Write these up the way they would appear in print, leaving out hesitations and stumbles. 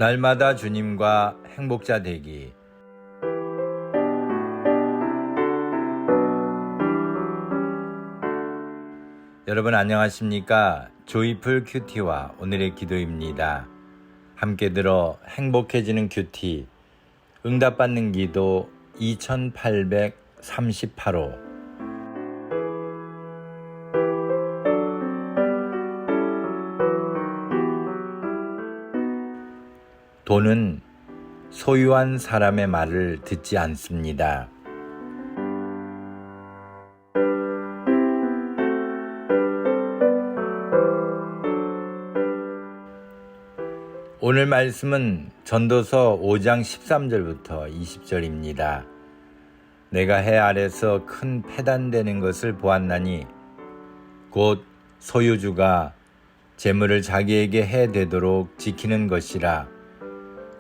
날마다 주님과 행복자 되기. 여러분 안녕하십니까? 조이풀 큐티와 오늘의 기도입니다. 함께 들어 행복해지는 큐티, 응답받는 기도 2838호. 돈은 소유한 사람의 말을 듣지 않습니다. 오늘 말씀은 전도서 5장 13절부터 20절입니다. 내가 해 아래서 큰 패단되는 것을 보았나니 곧 소유주가 재물을 자기에게 해되도록 지키는 것이라.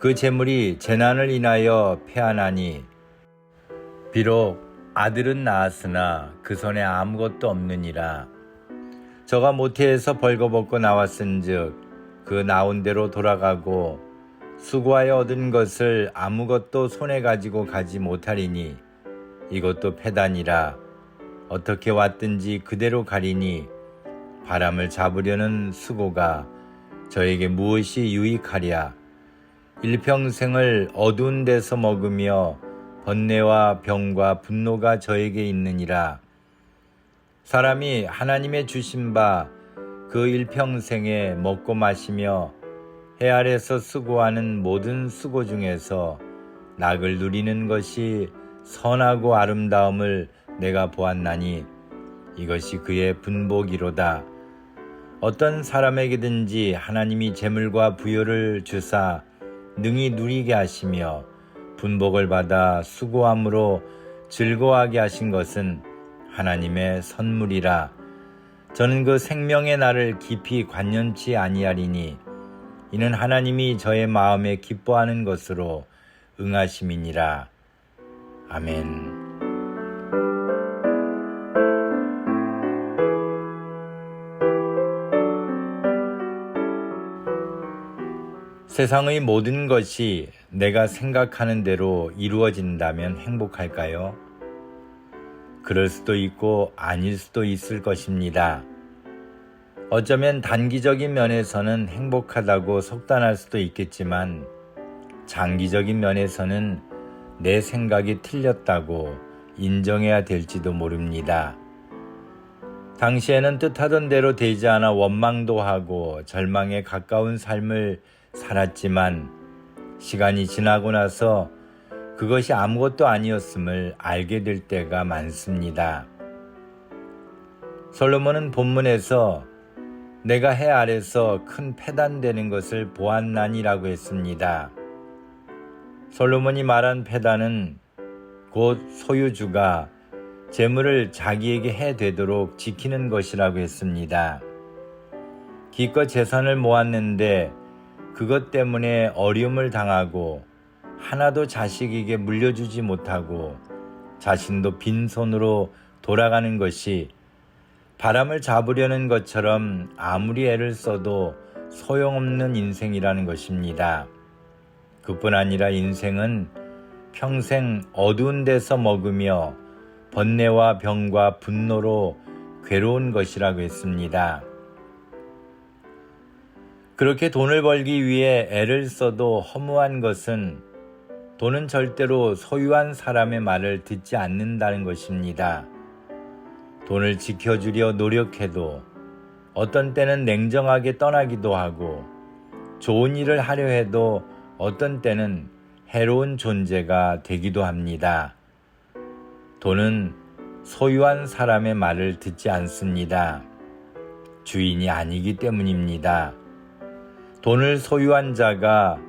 그 재물이 재난을 인하여 패하나니 비록 아들은 낳았으나 그 손에 아무것도 없느니라. 저가 모태에서 벌거벗고 나왔은즉 그 나온 대로 돌아가고 수고하여 얻은 것을 아무것도 손에 가지고 가지 못하리니 이것도 패단이라. 어떻게 왔든지 그대로 가리니 바람을 잡으려는 수고가 저에게 무엇이 유익하랴. 일평생을 어두운 데서 먹으며 번뇌와 병과 분노가 저에게 있느니라. 사람이 하나님의 주신 바 그 일평생에 먹고 마시며 해 아래서 수고하는 모든 수고 중에서 낙을 누리는 것이 선하고 아름다움을 내가 보았나니 이것이 그의 분복이로다. 어떤 사람에게든지 하나님이 재물과 부요를 주사 능히 누리게 하시며 분복을 받아 수고함으로 즐거워하게 하신 것은 하나님의 선물이라. 저는 그 생명의 날을 깊이 관념치 아니하리니 이는 하나님이 저의 마음에 기뻐하는 것으로 응하심이니라. 아멘. 세상의 모든 것이 내가 생각하는 대로 이루어진다면 행복할까요? 그럴 수도 있고 아닐 수도 있을 것입니다. 어쩌면 단기적인 면에서는 행복하다고 속단할 수도 있겠지만 장기적인 면에서는 내 생각이 틀렸다고 인정해야 될지도 모릅니다. 당시에는 뜻하던 대로 되지 않아 원망도 하고 절망에 가까운 삶을 살았지만 시간이 지나고 나서 그것이 아무것도 아니었음을 알게 될 때가 많습니다. 솔로몬은 본문에서 내가 해 아래서 큰 패단되는 것을 보았나니라고 했습니다. 솔로몬이 말한 패단은 곧 소유주가 재물을 자기에게 해되도록 지키는 것이라고 했습니다. 기껏 재산을 모았는데 그것 때문에 어려움을 당하고 하나도 자식에게 물려주지 못하고 자신도 빈손으로 돌아가는 것이 바람을 잡으려는 것처럼 아무리 애를 써도 소용없는 인생이라는 것입니다. 그뿐 아니라 인생은 평생 어두운 데서 먹으며 번뇌와 병과 분노로 괴로운 것이라고 했습니다. 그렇게 돈을 벌기 위해 애를 써도 허무한 것은 돈은 절대로 소유한 사람의 말을 듣지 않는다는 것입니다. 돈을 지켜주려 노력해도 어떤 때는 냉정하게 떠나기도 하고 좋은 일을 하려 해도 어떤 때는 해로운 존재가 되기도 합니다. 돈은 소유한 사람의 말을 듣지 않습니다. 주인이 아니기 때문입니다. 돈을 소유한 자가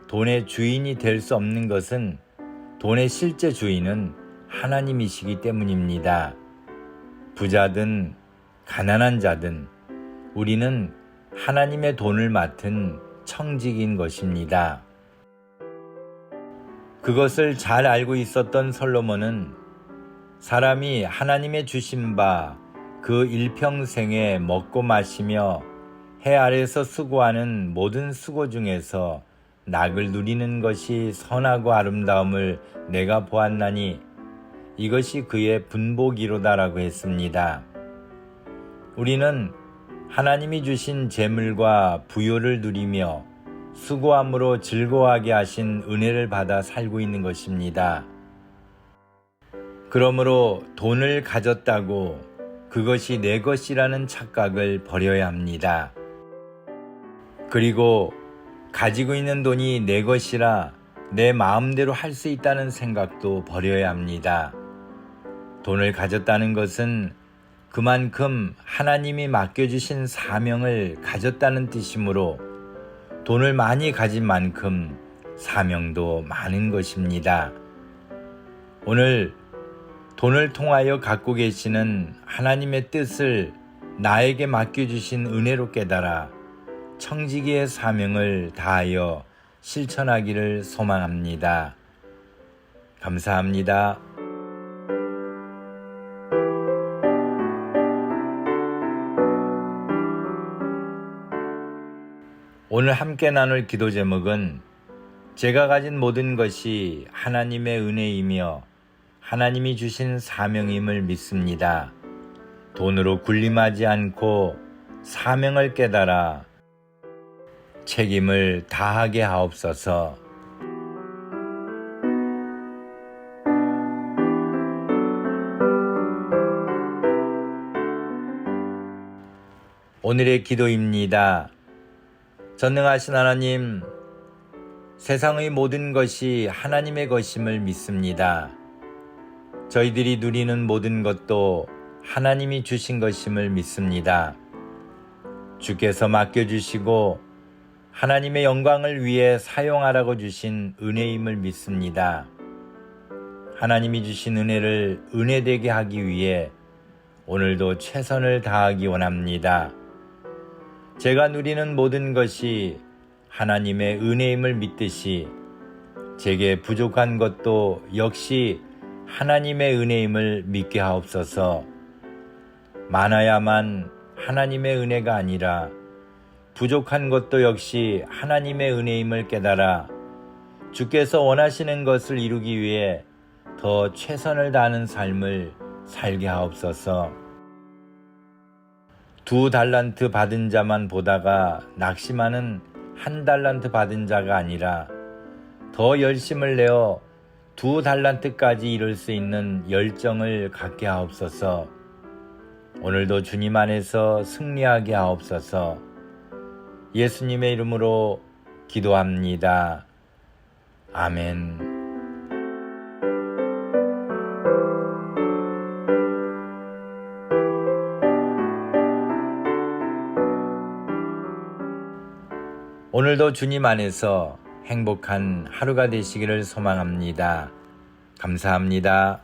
돈의 주인이 될 수 없는 것은 돈의 실제 주인은 하나님이시기 때문입니다. 부자든 가난한 자든 우리는 하나님의 돈을 맡은 청직인 것입니다. 그것을 잘 알고 있었던 솔로몬은 사람이 하나님의 주신 바 그 일평생에 먹고 마시며 해 아래서 수고하는 모든 수고 중에서 낙을 누리는 것이 선하고 아름다움을 내가 보았나니 이것이 그의 분복이로다라고 했습니다. 우리는 하나님이 주신 재물과 부요를 누리며 수고함으로 즐거워하게 하신 은혜를 받아 살고 있는 것입니다. 그러므로 돈을 가졌다고 그것이 내 것이라는 착각을 버려야 합니다. 그리고 가지고 있는 돈이 내 것이라 내 마음대로 할 수 있다는 생각도 버려야 합니다. 돈을 가졌다는 것은 그만큼 하나님이 맡겨주신 사명을 가졌다는 뜻이므로 돈을 많이 가진 만큼 사명도 많은 것입니다. 오늘 돈을 통하여 갖고 계시는 하나님의 뜻을 나에게 맡겨주신 은혜로 깨달아 청지기의 사명을 다하여 실천하기를 소망합니다. 감사합니다. 오늘 함께 나눌 기도 제목은 제가 가진 모든 것이 하나님의 은혜이며 하나님이 주신 사명임을 믿습니다. 돈으로 군림하지 않고 사명을 깨달아 책임을 다하게 하옵소서. 오늘의 기도입니다. 전능하신 하나님, 세상의 모든 것이 하나님의 것임을 믿습니다. 저희들이 누리는 모든 것도 하나님이 주신 것임을 믿습니다. 주께서 맡겨주시고 하나님의 영광을 위해 사용하라고 주신 은혜임을 믿습니다. 하나님이 주신 은혜를 은혜되게 하기 위해 오늘도 최선을 다하기 원합니다. 제가 누리는 모든 것이 하나님의 은혜임을 믿듯이 제게 부족한 것도 역시 하나님의 은혜임을 믿게 하옵소서. 많아야만 하나님의 은혜가 아니라 부족한 것도 역시 하나님의 은혜임을 깨달아 주께서 원하시는 것을 이루기 위해 더 최선을 다하는 삶을 살게 하옵소서. 2달란트 받은 자만 보다가 낙심하는 1달란트 받은 자가 아니라 더 열심을 내어 2달란트까지 이룰 수 있는 열정을 갖게 하옵소서. 오늘도 주님 안에서 승리하게 하옵소서. 예수님의 이름으로 기도합니다. 아멘. 오늘도 주님 안에서 행복한 하루가 되시기를 소망합니다. 감사합니다.